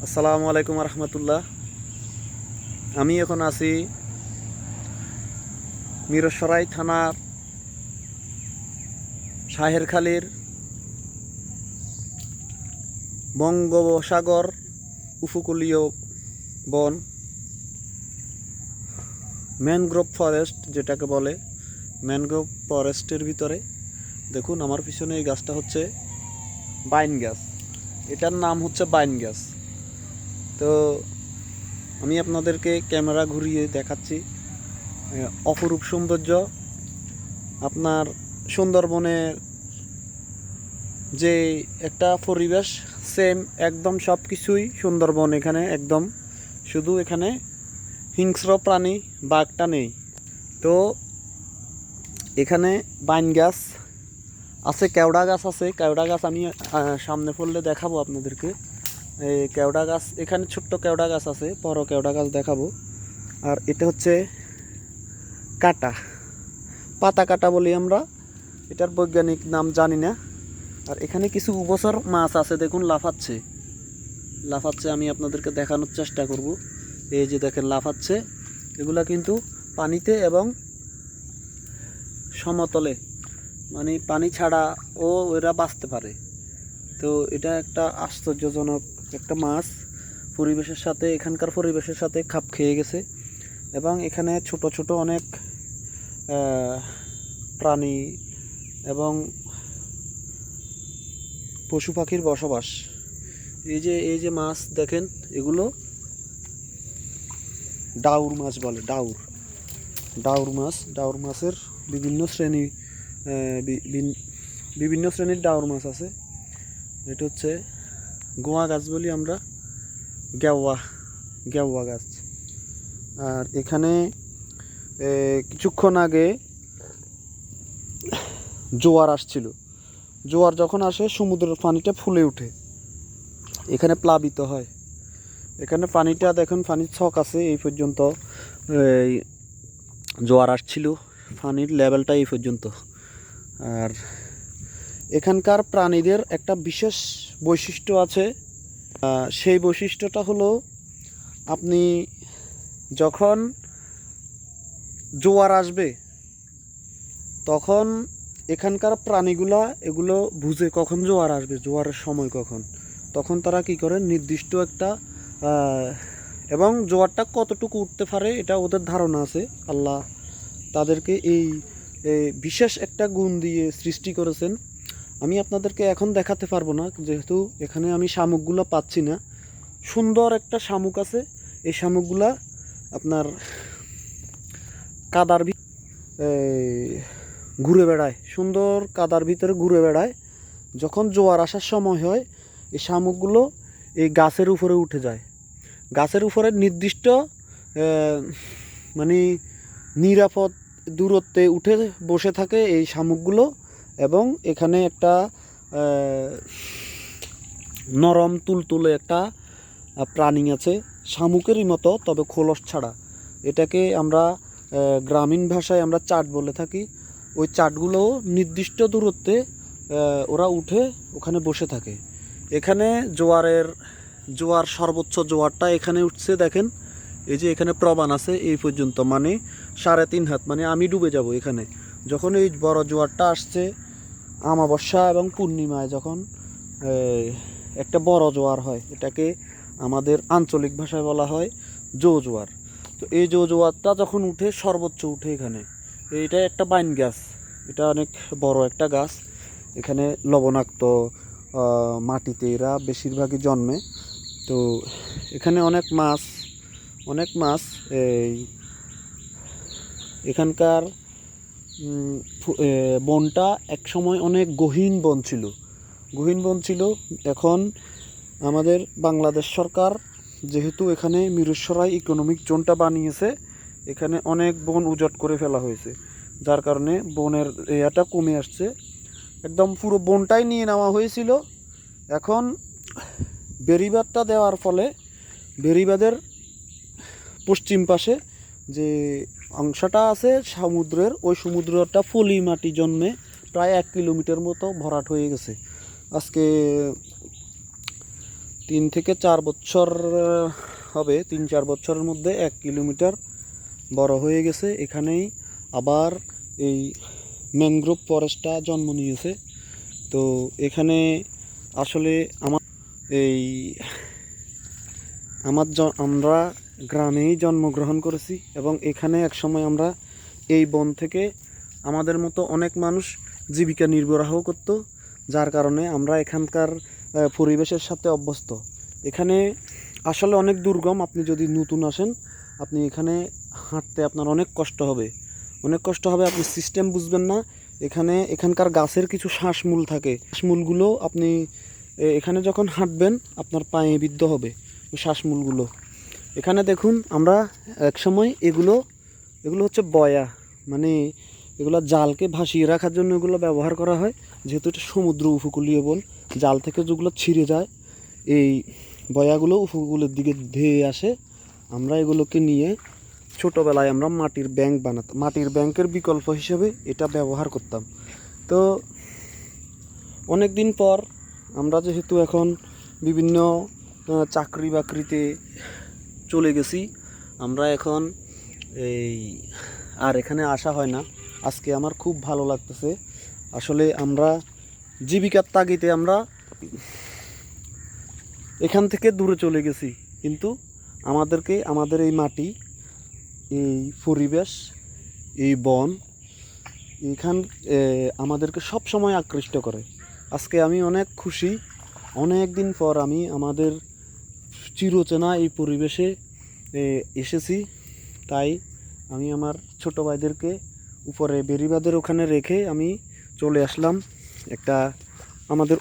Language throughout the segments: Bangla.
আসসালামু আলাইকুম রহমতুল্লাহ। আমি এখন আছি মিরসরাই থানার শাহেরখালীর বঙ্গোপসাগর উপকূলীয় বন, ম্যানগ্রোভ ফরেস্ট যেটাকে বলে। ম্যানগ্রোভ ফরেস্টের ভিতরে দেখুন আমার পিছনে এই গাছটা হচ্ছে বাইন গাছ। এটার নাম হচ্ছে বাইন গাছ। তো আমি আপনাদেরকে ক্যামেরা ঘুরিয়ে দেখাচ্ছি অপরূপ সৌন্দর্য। আপনার সুন্দরবনের যে একটা পরিবেশ সেম একদম সব কিছুই সুন্দরবন এখানে একদম, শুধু এখানে হিংস্র প্রাণী বাঘটা নেই। তো এখানে বাইন গাছ আছে, কেওড়া গাছ আছে। কেওড়া গাছ আমি সামনে পড়লে দেখাবো আপনাদেরকে। এই কেওড়া গাছ এখানে ছোট্ট কেওড়া গাছ আছে, বড় কেওড়া গাছ দেখাবো। আর এটা হচ্ছে কাটা, পাতা কাটা বলি আমরা, এটার বৈজ্ঞানিক নাম জানি না। আর এখানে কিছু উভচর মাছ আছে, দেখুন লাফাচ্ছে লাফাচ্ছে। আমি আপনাদেরকে দেখানোর চেষ্টা করব। এই যে দেখেন লাফাচ্ছে, এগুলা কিন্তু পানিতে এবং সমতলে, মানে পানি ছাড়া ও এরা বাঁচতে পারে। তো এটা একটা আশ্চর্যজনক একটা মাছ, পরিবেশের সাথে এখানকার পরিবেশের সাথে খাপ খেয়ে গেছে। এবং এখানে ছোট ছোট অনেক প্রাণী এবং পশু পাখির বসবাস। এই যে মাছ দেখেন, এগুলো ডাউর মাছ বলে। ডাউর মাছ, ডাউর মাছের বিভিন্ন শ্রেণী, বিভিন্ন শ্রেণীর ডাউর মাছ আছে। এটা হচ্ছে গোয়া গাছ বলি আমরা, গেওয়া গেওয়া গাছ। আর এখানে কিছুক্ষণ আগে জোয়ার আসছিল। জোয়ার যখন আসে সমুদ্রের পানিটা ফুলে ওঠে, এখানে প্লাবিত হয়। এখানে পানিটা দেখুন, পানির ছক আছে এই পর্যন্ত। এই জোয়ার আসছিল, পানির লেভেলটা এই পর্যন্ত। আর এখানকার প্রাণীদের একটা বিশেষ বৈশিষ্ট্য আছে। সেই বৈশিষ্ট্যটা হলো, আপনি যখন জোয়ার আসবে তখন এখানকার প্রাণীগুলা এগুলো বুঝে কখন জোয়ার আসবে, জোয়ারের সময় কখন। তখন তারা কি করে নির্দিষ্ট একটা এবং জোয়ারটা কতটুকু উঠতে পারে এটা ওদের ধারণা আছে। আল্লাহ তাদেরকে এই বিশেষ একটা গুণ দিয়ে সৃষ্টি করেছেন। আমি আপনাদেরকে এখন দেখাতে পারবো না, যেহেতু এখানে আমি শামুকগুলো পাচ্ছি না। সুন্দর একটা শামুক আছে, এই শামুকগুলা আপনার কাদার ঘুরে বেড়ায়, সুন্দর কাদার ভিতরে ঘুরে বেড়ায়। যখন জোয়ার আসার সময় হয়, এই শামুকগুলো এই গাছের উপরে উঠে যায়। গাছের উপরে নির্দিষ্ট মানে নিরাপদ দূরত্বে উঠে বসে থাকে এই শামুকগুলো। এবং এখানে একটা নরম তুলতুলে একটা প্রাণী আছে, শামুকেরই মতো, তবে খোলস ছাড়া। এটাকে আমরা গ্রামীণ ভাষায় আমরা চাট বলে থাকি। ওই চাটগুলো নির্দিষ্ট দূরত্বে ওরা উঠে ওখানে বসে থাকে। এখানে জোয়ার সর্বোচ্চ জোয়ারটা এখানে উঠছে দেখেন। এই যে এখানে প্রমাণ আছে এই পর্যন্ত, মানে 3.5 হাত, মানে আমি ডুবে যাব এখানে। যখন এই বড় জোয়ারটা আসছে আমাবস্যা এবং পূর্ণিমায়, যখন একটা বড় জোয়ার হয়, এটাকে আমাদের আঞ্চলিক ভাষায় বলা হয় জোয়ার। তো এই জোয়ারটা যখন উঠে সর্বোচ্চ উঠে এখানে, এইটা একটা বাইন গাছ, এটা অনেক বড় একটা গাছ। এখানে লবণাক্ত মাটিতে এরা বেশিরভাগই জন্মে। তো এখানে অনেক মাছ এই এখানকার বনটা এক সময় অনেক গহীন বন ছিল। এখন আমাদের বাংলাদেশ সরকার যেহেতু এখানে মিরসরাই ইকোনমিক জোনটা বানিয়েছে, এখানে অনেক বন উজাড় করে ফেলা হয়েছে, যার কারণে বনের এরিয়াটা কমে আসছে। একদম পুরো বনটাই নিয়ে নেওয়া হয়েছিল। এখন বেড়িবাঁধটা দেওয়ার ফলে বেড়িবাঁধের পশ্চিম পাশে যে অংশটা আছে সমুদ্রের, ওই সমুদ্রটা পলি মাটি জন্মে প্রায় 1 কিলোমিটার মতো ভরাট হয়ে গেছে। আজকে 3 থেকে 4 বছর হবে, 3-4 বছরের মধ্যে 1 কিলোমিটার বড় হয়ে গেছে। এখানেই আবার এই ম্যানগ্রোভ ফরেস্টটা জন্ম নিয়েছে। তো এখানে আসলে এই আমরা গ্রামেই জন্মগ্রহণ করেছি এবং এখানে একসময় আমরা এই বন থেকে আমাদের মতো অনেক মানুষ জীবিকা নির্বাহ করত, যার কারণে আমরা এখানকার পরিবেশের সাথে অভ্যস্ত। এখানে আসলে অনেক দুর্গম। আপনি যদি নতুন আসেন, আপনি এখানে হাঁটতে আপনার অনেক কষ্ট হবে, আপনি সিস্টেম বুঝবেন না। এখানকার গাছের কিছু শ্বাসমূল থাকে, শ্বাসমূলগুলো আপনি এখানে যখন হাঁটবেন আপনার পায়ে বিদ্ধ হবে ওই শ্বাসমূলগুলো। এখানে দেখুন, আমরা একসময় এগুলো হচ্ছে বয়া, মানে এগুলো জালকে ভাসিয়ে রাখার জন্য এগুলো ব্যবহার করা হয়। যেহেতু এটা সমুদ্র উপকূলীয় বন, জাল থেকে যেগুলো ছিঁড়ে যায় এই বয়াগুলো উপকূলের দিকে ধেয়ে আসে। আমরা এগুলোকে নিয়ে ছোটোবেলায় আমরা মাটির ব্যাংক বানাতাম, মাটির ব্যাংকের বিকল্প হিসেবে এটা ব্যবহার করতাম। তো অনেক দিন পর আমরা যেহেতু এখন বিভিন্ন চাকরি বাকরিতে চলে গেছি, আমরা এখন আর এখানে আসা হয় না। আজকে আমার খুব ভালো লাগতেছে। আসলে আমরা জীবিকার তাগিদে আমরা এখান থেকে দূরে চলে গেছি, কিন্তু আমাদের এই মাটি, এই পরিবেশ, এই বন আমাদেরকে সব সময় আকৃষ্ট করে। আজকে আমি অনেক খুশি, অনেক দিন পর আমি আমাদের চিরচেনা এই পরিবেশে এসেছি। তাই আমি আমার ছোটো ভাইদেরকে উপরে বেড়িবাঁধের ওখানে রেখে আমি চলে আসলাম একটা আমাদের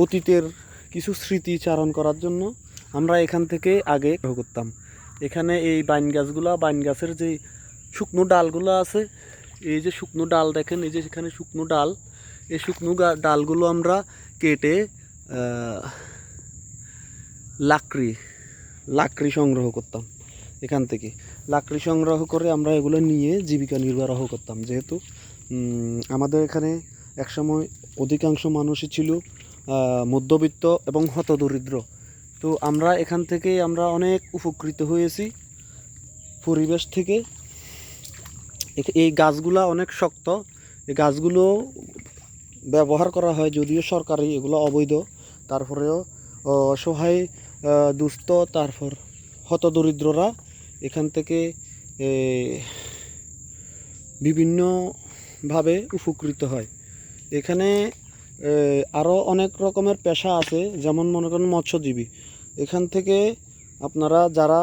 অতীতের কিছু স্মৃতি চারণ করার জন্য। আমরা এখান থেকে আগে করতাম। এখানে এই বাইন গাছের যে শুকনো ডালগুলো আছে, এই যে শুকনো ডাল দেখেন, এই যে এখানে শুকনো ডাল, এই শুকনো ডালগুলো আমরা কেটে লাকড়ি সংগ্রহ করতাম। এখান থেকে লাকড়ি সংগ্রহ করে আমরা এগুলো নিয়ে জীবিকা নির্বাহ করতাম। যেহেতু আমাদের এখানে একসময় অধিকাংশ মানুষই ছিল মধ্যবিত্ত এবং হতদরিদ্র। তো আমরা এখান থেকে আমরা অনেক উপকৃত হয়েছি পরিবেশ থেকে। এই গাছগুলা অনেক শক্ত, এই গাছগুলো ব্যবহার করা হয়, যদিও সরকারি, এগুলো অবৈধ। তারপরেও অসহায়, দুস্থ, তারপর হতদরিদ্ররা এখান থেকে বিভিন্নভাবে উপকৃত হয়। এখানে আরও অনেক রকমের পেশা আছে, যেমন মনে করেন মৎস্যজীবী। এখান থেকে আপনারা যারা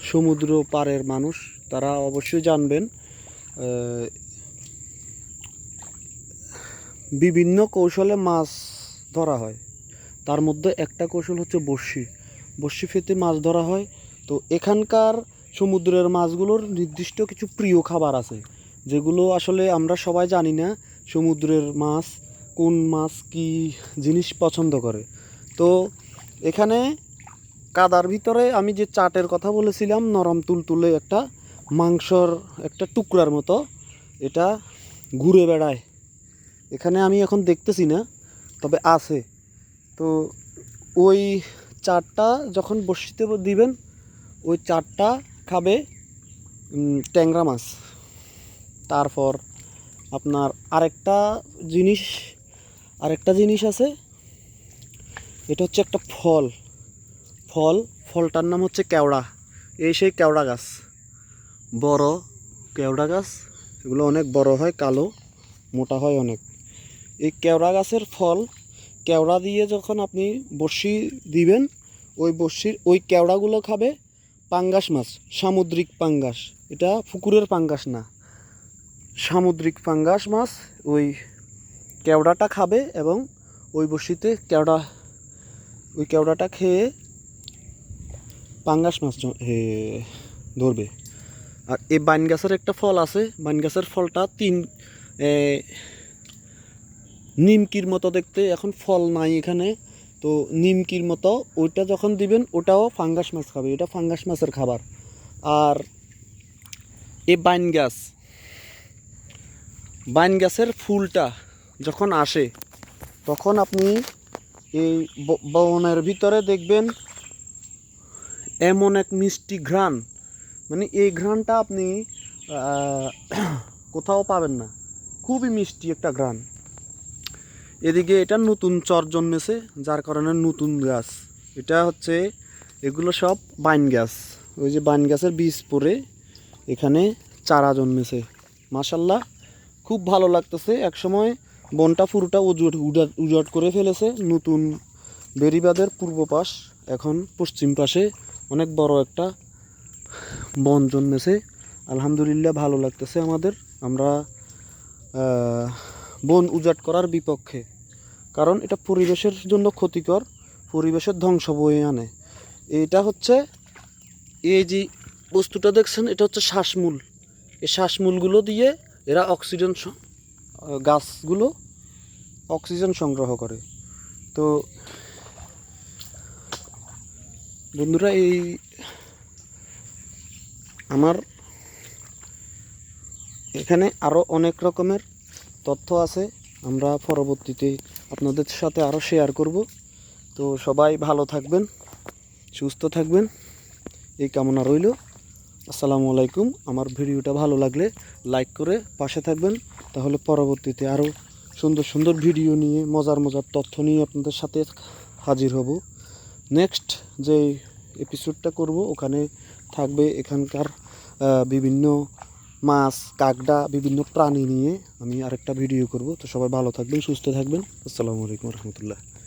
সমুদ্র পাড়ের মানুষ, তারা অবশ্যই জানবেন বিভিন্ন কৌশলে মাছ ধরা হয়। তার মধ্যে একটা কৌশল হচ্ছে বড়শি ফেতে মাছ ধরা হয়। তো এখানকার সমুদ্রের মাছগুলোর নির্দিষ্ট কিছু প্রিয় খাবার আছে, যেগুলো আসলে আমরা সবাই জানি না সমুদ্রের মাছ কোন মাছ কী জিনিস পছন্দ করে। তো এখানে কাদার ভিতরে আমি যে চাটের কথা বলেছিলাম, নরম তুলতুলে একটা মাংসর একটা টুকরার মতো, এটা ঘুরে বেড়ায়। এখানে আমি এখন দেখতেছি না, তবে আছে। তো ওই চাটটা যখন বড়শিতে দিবেন, ওই চাটটা খাবে ট্যাংরা মাছ। তারপর আপনার আরেকটা জিনিস আছে, এটা হচ্ছে একটা ফলটার নাম হচ্ছে কেওড়া। এই সেই কেওড়া গাছ, বড় কেওড়া গাছ, এগুলো অনেক বড় হয়, কালো মোটা হয় অনেক। এই কেওড়া গাছের ফল, কেওড়া দিয়ে যখন আপনি বড়শি দিবেন, ওই কেওড়াগুলো খাবে পাঙ্গাস মাছ, সামুদ্রিক পাঙ্গাস। এটা পুকুরের পাঙ্গাস না, সামুদ্রিক পাঙ্গাস মাছ। ওই কেওড়াটা খাবে এবং ওই বড়শিতে ওই কেওড়াটা খেয়ে পাঙ্গাস মাছ ধরবে। আর এই বাইন গাছের একটা ফল আছে, বাইন গাছের ফলটা নিমকির মতো দেখতে, এখন ফল নাই এখানে, তো নিমকির মতো। ওইটা যখন দিবেন, ওটাও ফাঙ্গাস মাছ খাবে, এটা ফাঙ্গাস মাছের খাবার। আর এই বাইন গাছের ফুলটা যখন আসে, তখন আপনি এই বনের ভিতরে দেখবেন এমন এক মিষ্টি ঘ্রাণ, মানে এই ঘ্রাণটা আপনি কোথাও পাবেন না, খুবই মিষ্টি একটা ঘ্রাণ। এদিকে এটা নতুন চর জন্মেছে, যার কারণে নতুন গাছ। এটা হচ্ছে এগুলো সব বাইন গাছ, ওই যে বাইন গাছের বীজ পড়ে এখানে চারা জন্মেছে। মাশাল্লাহ, খুব ভালো লাগতেছে। একসময় বনটা পুরোটা উজাট করে ফেলেছে। নতুন বেড়িবাঁধের পূর্ব পাশ, এখন পশ্চিম পাশে অনেক বড় একটা বন জন্মেছে। আলহামদুলিল্লাহ, ভালো লাগতেছে আমাদের। আমরা বন উজাট করার বিপক্ষে, কারণ এটা পরিবেশের জন্য ক্ষতিকর, পরিবেশের ধ্বংস বয়ে আনে। এটা হচ্ছে এই যে বস্তুটা দেখছেন, এটা হচ্ছে শ্বাসমূল। এই শ্বাসমূলগুলো দিয়ে এরা অক্সিজেন, গাছগুলো অক্সিজেন সংগ্রহ করে। তো বন্ধুরা, এই আমার এখানে আরও অনেক রকমের তথ্য আছে, আমরা পরবর্তীতে আপনাদের সাথে আরও শেয়ার করব। তো সবাই ভালো থাকবেন, সুস্থ থাকবেন, এই কামনা রইল। আসসালামু আলাইকুম। আমার ভিডিওটা ভালো লাগলে লাইক করে পাশে থাকবেন, তাহলে পরবর্তীতে আরও সুন্দর সুন্দর ভিডিও নিয়ে, মজার মজার তথ্য নিয়ে আপনাদের সাথে হাজির হব। নেক্সট যে এপিসোডটা করব, ওখানে থাকবে এখানকার বিভিন্ন মাছ, কাকড়া, বিভিন্ন প্রাণী নিয়ে আমি আরেকটা ভিডিও করব। তো সবাই ভালো থাকবেন, সুস্থ থাকবেন। আসসালামু আলাইকুম রহমতুল্লাহ।